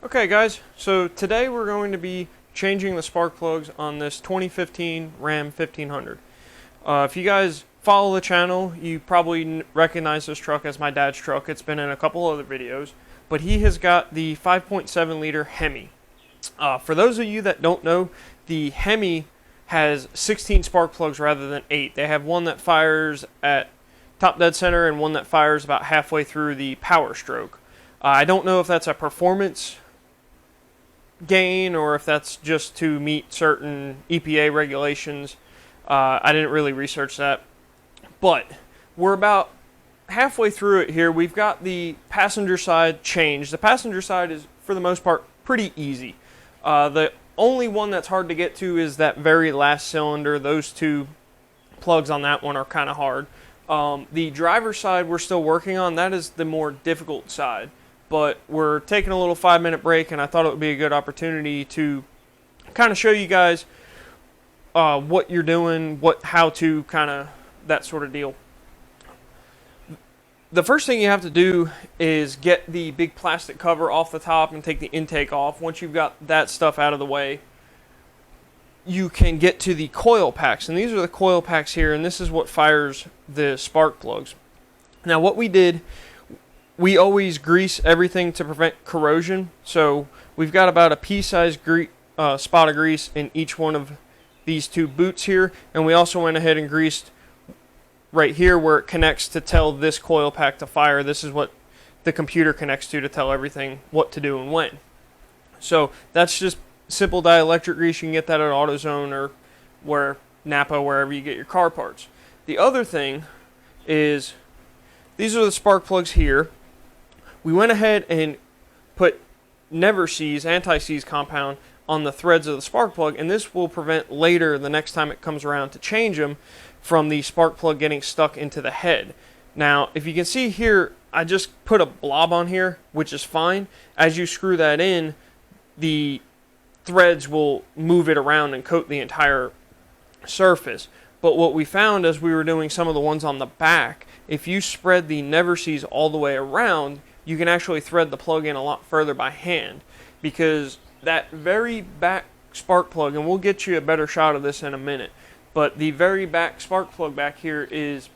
Okay guys, so today we're going to be changing the spark plugs on this 2015 Ram 1500. If you guys follow the channel, you probably recognize this truck as my dad's truck. It's been in a couple other videos, but he has got the 5.7 liter Hemi. For those of you that don't know, the Hemi has 16 spark plugs rather than 8. They have one that fires at top dead center and one that fires about halfway through the power stroke. I don't know if that's a performance gain or if that's just to meet certain EPA regulations. I didn't really research that, but we're about halfway through it here. We've got the passenger side changed. The passenger side is, for the most part, pretty easy. The only one that's hard to get to is that very last cylinder. Those two plugs on that one are kind of hard. The driver's side we're still working on. That is the more difficult side. But we're taking a little 5-minute break, and I thought it would be a good opportunity to kind of show you guys what you're doing, how to, kind of that sort of deal. The first thing you have to do is get the big plastic cover off the top and take the intake off. Once you've got that stuff out of the way, you can get to the coil packs, and these are the coil packs here, and this is what fires the spark plugs. Now what we did, we always grease everything to prevent corrosion, so we've got about a pea-sized spot of grease in each one of these two boots here, and we also went ahead and greased right here where it connects to tell this coil pack to fire. This is what the computer connects to tell everything what to do and when. So that's just simple dielectric grease. You can get that at AutoZone or Napa, wherever you get your car parts. The other thing is, these are the spark plugs here. We went ahead and put never seize, anti-seize compound on the threads of the spark plug, and this will prevent later, the next time it comes around to change them, from the spark plug getting stuck into the head. Now, if you can see here, I just put a blob on here, which is fine. As you screw that in, the threads will move it around and coat the entire surface. But what we found as we were doing some of the ones on the back, if you spread the never seize all the way around, you can actually thread the plug in a lot further by hand, because that very back spark plug, and we'll get you a better shot of this in a minute, but the very back spark plug back here is,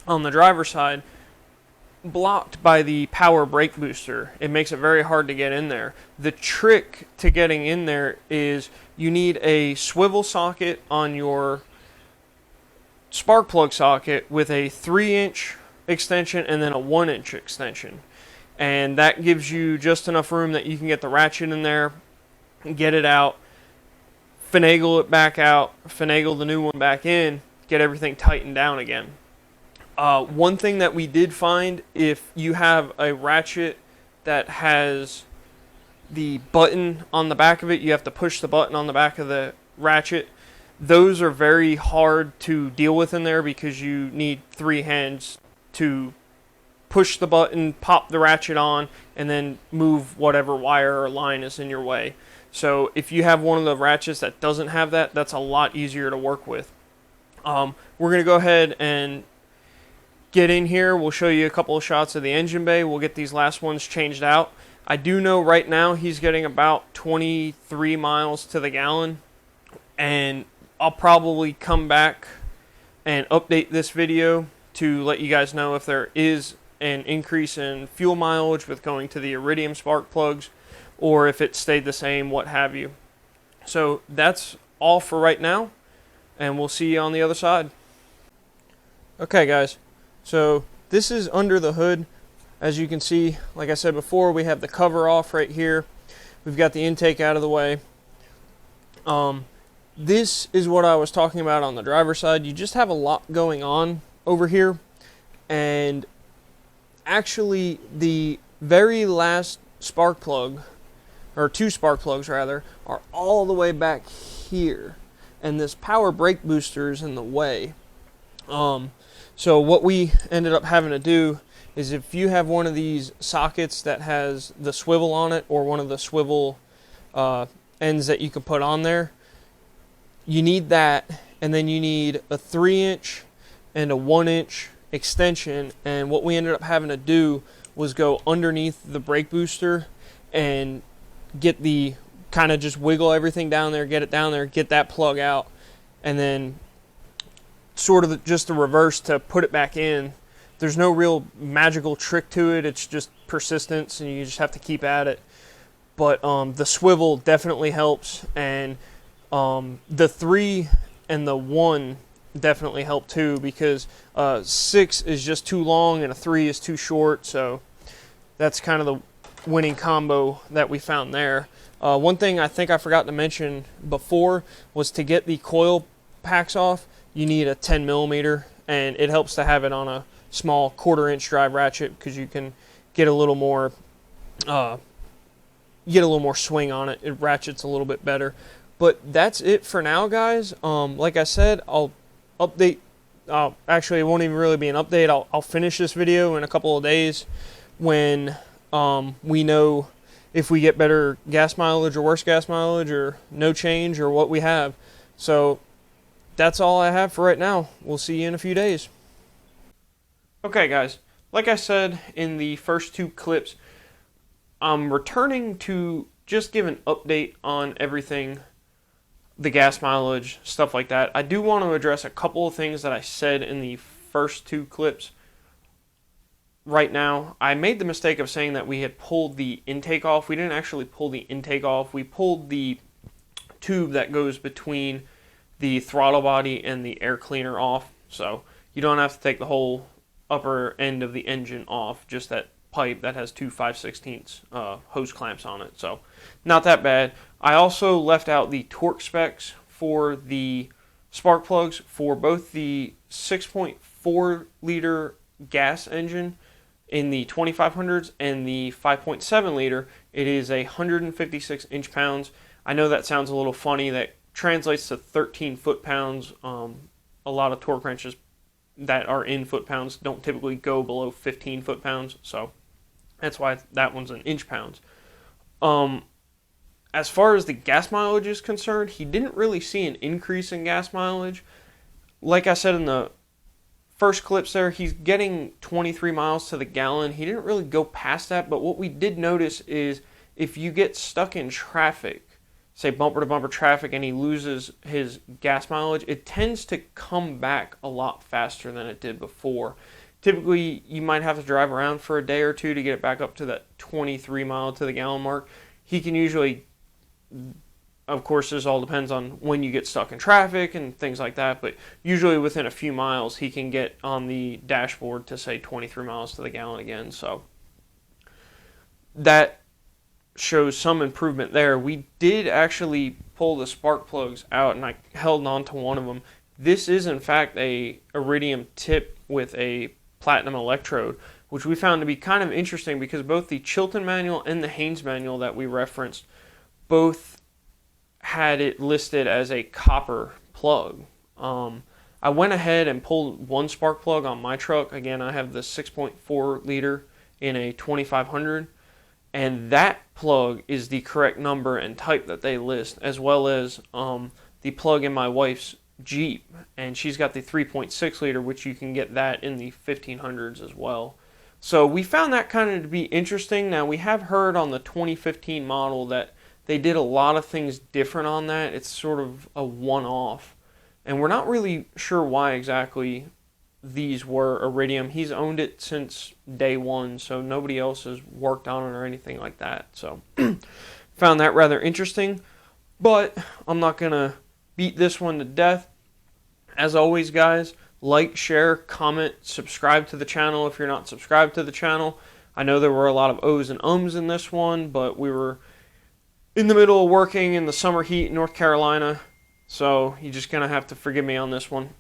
on the driver's side, blocked by the power brake booster. It makes it very hard to get in there. The trick to getting in there is you need a swivel socket on your spark plug socket with a 3-inch extension and then a 1-inch extension, and that gives you just enough room that you can get the ratchet in there, get it out, finagle it back out, finagle the new one back in, get everything tightened down again. One thing that we did find, if you have a ratchet that has the button on the back of it, you have to push the button on the back of the ratchet. Those are very hard to deal with in there because you need 3 hands to push the button, pop the ratchet on, and then move whatever wire or line is in your way. So if you have one of the ratchets that doesn't have that, that's a lot easier to work with. We're going to go ahead and get in here. We'll show you a couple of shots of the engine bay. We'll get these last ones changed out. I do know right now he's getting about 23 miles to the gallon, and I'll probably come back and update this video to let you guys know if there is an increase in fuel mileage with going to the iridium spark plugs, or if it stayed the same, what have you. So that's all for right now, and we'll see you on the other side. Okay guys, so this is under the hood. As you can see, like I said before, we have the cover off right here. We've got the intake out of the way. This is what I was talking about on the driver's side. You just have a lot going on over here, and actually the very last spark plug, or 2 spark plugs rather, are all the way back here, and this power brake booster is in the way. So what we ended up having to do is, if you have one of these sockets that has the swivel on it, or one of the swivel ends that you can put on there, you need that, and then you need a 3-inch and a 1-inch extension. And what we ended up having to do was go underneath the brake booster and get the kind of just wiggle everything down there, get it down there, get that plug out, and then sort of just the reverse to put it back in. There's no real magical trick to it. It's just persistence, and you just have to keep at it. But the swivel definitely helps, and the 3 and the 1 definitely help too, because 6 is just too long and a 3 is too short. So that's kind of the winning combo that we found there. One thing I think I forgot to mention before was to get the coil packs off, you need a 10 millimeter, and it helps to have it on a small 1/4 inch drive ratchet, because you can get a little more swing on it. It ratchets a little bit better. But that's it for now, guys. Like I said, I'll update. Actually, it won't even really be an update. I'll finish this video in a couple of days when we know if we get better gas mileage or worse gas mileage or no change or what we have. So that's all I have for right now. We'll see you in a few days. Okay, guys. Like I said in the first 2 clips, I'm returning to just give an update on everything, the gas mileage, stuff like that. I do want to address a couple of things that I said in the first 2 clips. Right now, I made the mistake of saying that we had pulled the intake off. We didn't actually pull the intake off. We pulled the tube that goes between the throttle body and the air cleaner off. So you don't have to take the whole upper end of the engine off, just that pipe that has 2 5/16 hose clamps on it. So not that bad. I also left out the torque specs for the spark plugs for both the 6.4 liter gas engine in the 2500s and the 5.7 liter. It is 156 inch-pounds. I know that sounds a little funny. That translates to 13 foot-pounds. A lot of torque wrenches that are in foot-pounds don't typically go below 15 foot-pounds, so that's why that one's in inch-pounds. As far as the gas mileage is concerned, he didn't really see an increase in gas mileage. Like I said in the first clips there, he's getting 23 miles to the gallon. He didn't really go past that, but what we did notice is if you get stuck in traffic, say bumper-to-bumper traffic, and he loses his gas mileage, it tends to come back a lot faster than it did before. Typically, you might have to drive around for a day or two to get it back up to that 23 mile to the gallon mark. He can usually, of course, this all depends on when you get stuck in traffic and things like that, but usually within a few miles, he can get on the dashboard to say 23 miles to the gallon again. So that shows some improvement there. We did actually pull the spark plugs out, and I held on to one of them. This is in fact a iridium tip with a platinum electrode, which we found to be kind of interesting because both the Chilton manual and the Haynes manual that we referenced both had it listed as a copper plug. I went ahead and pulled one spark plug on my truck. Again, I have the 6.4 liter in a 2500, and that plug is the correct number and type that they list, as well as the plug in my wife's Jeep, and she's got the 3.6 liter, which you can get that in the 1500s as well. So we found that kind of to be interesting. Now, we have heard on the 2015 model that they did a lot of things different on that. It's sort of a one-off, and we're not really sure why exactly these were iridium. He's owned it since day one, so nobody else has worked on it or anything like that. So found that rather interesting, but I'm not going to beat this one to death. As always, guys, like, share, comment, subscribe to the channel if you're not subscribed to the channel. I know there were a lot of O's and ums in this one, but we were in the middle of working in the summer heat in North Carolina, so you're just going to have to forgive me on this one.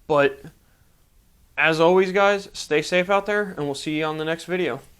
But as always, guys, stay safe out there, and we'll see you on the next video.